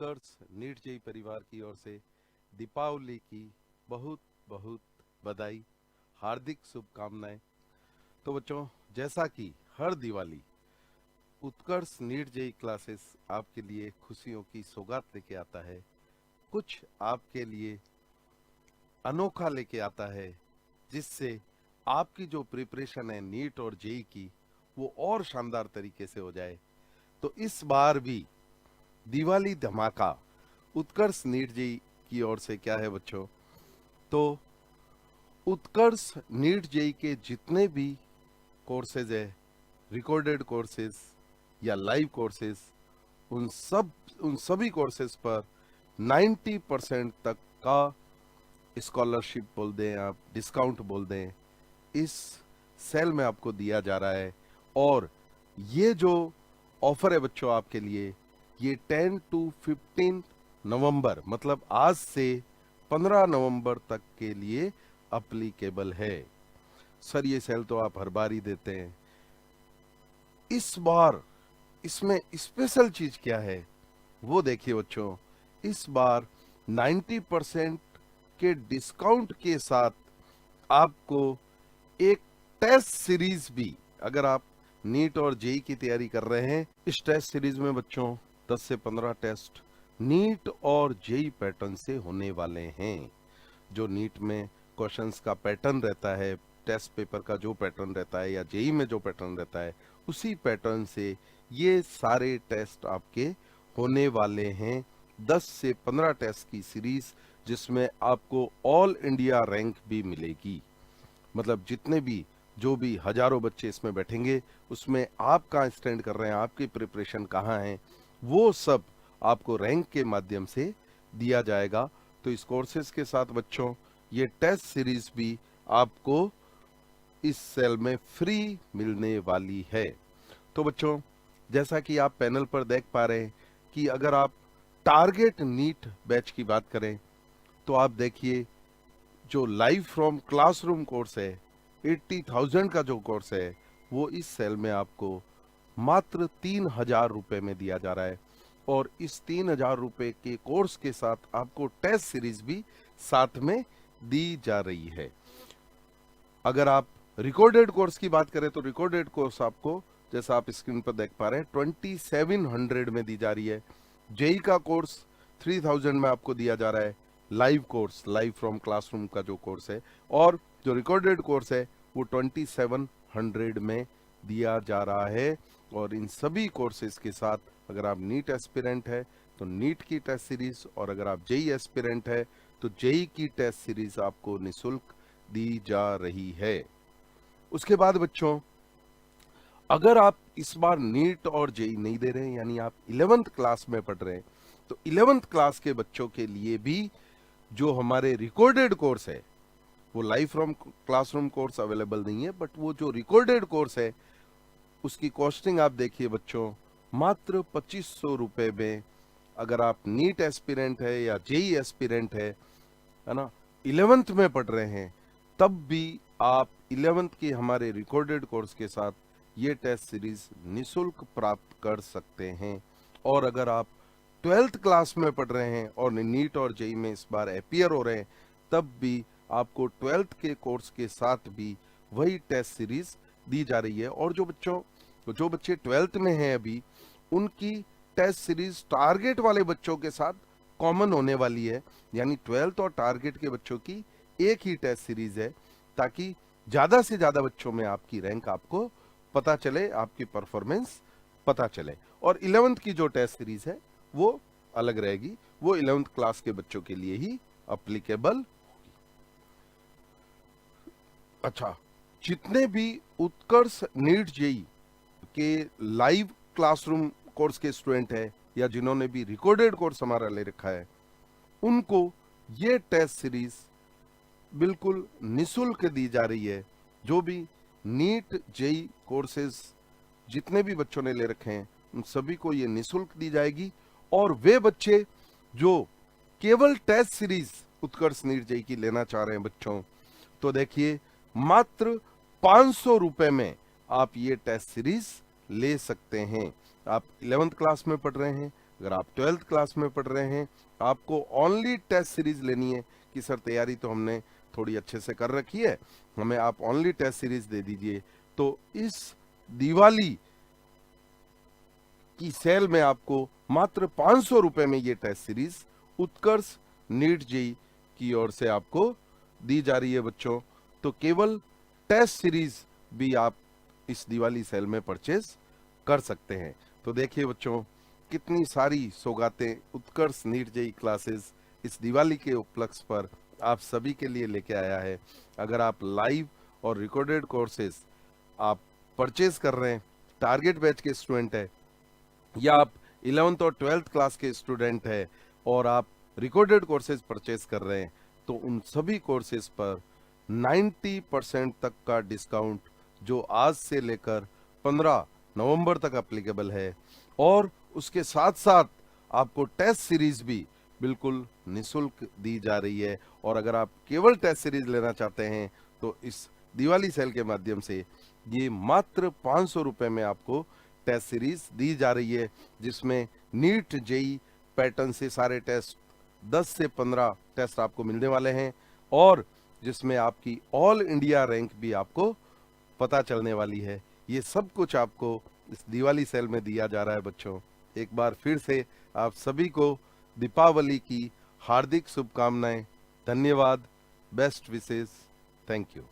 उत्कर्ष NEET JEE परिवार की ओर से दीपावली की बहुत बहुत बधाई, हार्दिक शुभकामनाएं। तो बच्चों, जैसा कि हर दिवाली उत्कर्ष नीट जेई क्लासेस आपके लिए खुशियों की सौगात लेके आता है, कुछ आपके लिए अनोखा लेके आता है, जिससे आपकी जो प्रिपरेशन है नीट और जेई की वो और शानदार तरीके से हो जाए। तो इस बार भी दिवाली धमाका उत्कर्ष नीट जेई की ओर से क्या है बच्चों, तो उत्कर्ष नीट जेई के जितने भी कोर्सेज है, रिकॉर्डेड कोर्सेज या लाइव कोर्सेज, उन सभी कोर्सेज पर 90% तक का स्कॉलरशिप बोल दें, आप डिस्काउंट बोल दें, इस सेल में आपको दिया जा रहा है। और ये जो ऑफर है बच्चों आपके लिए, ये 10 to 15 नवंबर मतलब आज से 15 नवंबर तक के लिए अप्लीकेबल है। सर ये सेल तो आप हर बार ही देते हैं, इस बार इसमें स्पेशल चीज क्या है वो देखिए बच्चों। इस बार 90% के डिस्काउंट के साथ आपको एक टेस्ट सीरीज भी, अगर आप नीट और जेई की तैयारी कर रहे हैं, इस टेस्ट सीरीज में बच्चों 10 से 15 टेस्ट नीट और जेई पैटर्न से होने वाले हैं। जो नीट में क्वेश्चंस का पैटर्न रहता है, टेस्ट पेपर का जो पैटर्न रहता है, या जेई में जो पैटर्न रहता है, उसी पैटर्न से ये सारे टेस्ट आपके होने वाले हैं। 10 से 15 टेस्ट की सीरीज, जिसमें आपको ऑल इंडिया रैंक भी मिलेगी। मतलब जितने भी जो भी हजारों बच्चे इसमें बैठेंगे, उसमें आप कहाँ स्टैंड कर रहे हैं, आपकी प्रिपरेशन कहाँ है, वो सब आपको रैंक के माध्यम से दिया जाएगा। तो इस कोर्सेज के साथ बच्चों ये टेस्ट सीरीज भी आपको इस सेल में फ्री मिलने वाली है। तो बच्चों, जैसा कि आप पैनल पर देख पा रहे हैं कि अगर आप टारगेट नीट बैच की बात करें, तो आप देखिए जो लाइव फ्रॉम क्लासरूम कोर्स है, 80,000 का जो कोर्स है, वो इस सेल में आपको मात्र 3,000 रुपए में दिया जा रहा है। और इस 3,000 रुपए के कोर्स के साथ आपको टेस्ट सीरीज भी साथ में दी जा रही है। अगर आप रिकॉर्डेड कोर्स की बात करें, तो रिकॉर्डेड कोर्स आपको, जैसा आप स्क्रीन पर देख पा रहे हैं, 2700 में दी जा रही है। जेई का कोर्स 3000 में आपको दिया जा रहा है, live course, live from classroom का जो कोर्स है। और जो रिकॉर्डेड कोर्स है वो 2700 में दिया जा रहा है। और इन सभी कोर्सेज के साथ अगर आप नीट एस्पिरेंट है तो नीट की टेस्ट सीरीज, और अगर आप जेई एस्पिरेंट है तो जेई की टेस्ट सीरीज आपको निःशुल्क दी जा रही है। उसके बाद बच्चों, अगर आप इस बार नीट और जेई नहीं दे रहे हैं, यानी आप 11th क्लास में पढ़ रहे हैं, तो 11th क्लास के बच्चों के लिए भी जो हमारे रिकॉर्डेड कोर्स है, वो live from classroom course available नहीं है, बट वो जो रिकॉर्डेड कोर्स है उसकी कॉस्टिंग आप देखिए बच्चों, मात्र 2500 रुपए में। अगर आप नीट एस्पिरेंट है या जेई एस्पिरेंट है ना, 11th में पढ़ रहे हैं, तब भी आप 11th के हमारे रिकॉर्डेड कोर्स के साथ ये टेस्ट सीरीज निःशुल्क प्राप्त कर सकते हैं। और अगर आप 12th क्लास में पढ़ रहे हैं और नीट और जेई में इस बार अपीयर हो रहे हैं, तब भी आपको 12th के कोर्स के साथ भी वही टेस्ट सीरीज दी जा रही है। और जो बच्चे 12th में हैं अभी, उनकी टेस्ट सीरीज टारगेट वाले बच्चों के साथ कॉमन होने वाली है, यानी 12th और टारगेट के बच्चों की एक ही टेस्ट सीरीज है, ताकि ज्यादा से ज्यादा बच्चों में आपकी रैंक आपको पता चले, आपकी परफॉर्मेंस पता चले। और 11th की जो टेस्ट सीरीज है वो अलग रहेगी, वो 11th क्लास के बच्चों के लिए ही अप्लीकेबल होगी। अच्छा, जितने भी उत्कर्ष नीट जेई के लाइव क्लासरूम कोर्स के स्टूडेंट हैं, या जिन्होंने भी रिकॉर्डेड कोर्स हमारा ले रखा है, उनको ये टेस्ट सीरीज बिल्कुल निःशुल्क दी जा रही है। जो भी नीट जेई कोर्सेज जितने भी बच्चों ने ले रखे हैं, उन सभी को ये निःशुल्क दी जाएगी। और वे बच्चे जो केवल टेस्ट सीरीज उत्कर्ष नीट जेई की लेना चाह रहे हैं बच्चों, तो देखिए मात्र 500 रुपए में आप ये टेस्ट सीरीज ले सकते हैं। आप 11th क्लास में पढ़ रहे हैं, अगर आप 12th क्लास में पढ़ रहे हैं, आपको ओनली टेस्ट सीरीज लेनी है कि सर तैयारी तो हमने थोड़ी अच्छे से कर रखी है, हमें आप ओनली टेस्ट सीरीज दे दीजिए, तो इस दिवाली की सेल में आपको मात्र 500 रुपए में ये टेस्ट सीरीज उत्कर्ष नीट जेई की ओर से आपको दी जा रही है बच्चों। तो केवल टेस्ट सीरीज भी आप इस दिवाली सेल में परचेज कर सकते हैं। तो देखिए बच्चों, कितनी सारी सौगातें उत्कर्ष नीट जेई क्लासेस इस दिवाली के उपलक्ष्य पर आप सभी के लिए लेके आया है। अगर आप लाइव और रिकॉर्डेड कोर्सेज आप परचेज कर रहे हैं, टारगेट बैच के स्टूडेंट है, या आप 11th और 12th क्लास के स्टूडेंट है और आप रिकॉर्डेड कोर्सेज परचेज कर रहे हैं, तो उन सभी कोर्सेज पर 90% तक का डिस्काउंट जो आज से लेकर 15 नवंबर तक एप्लीकेबल है, और उसके साथ साथ आपको टेस्ट सीरीज भी बिल्कुल निशुल्क दी जा रही है। और अगर आप केवल टेस्ट सीरीज लेना चाहते हैं तो इस दिवाली सेल के माध्यम से ये मात्र 500 रुपए में आपको टेस्ट सीरीज दी जा रही है, जिसमें नीट जेई पैटर्न से सारे टेस्ट 10 से 15 टेस्ट आपको मिलने वाले हैं, और जिसमें आपकी ऑल इंडिया रैंक भी आपको पता चलने वाली है। ये सब कुछ आपको इस दिवाली सेल में दिया जा रहा है बच्चों। एक बार फिर से आप सभी को दीपावली की हार्दिक शुभकामनाएं। धन्यवाद, बेस्ट विशेस, थैंक यू।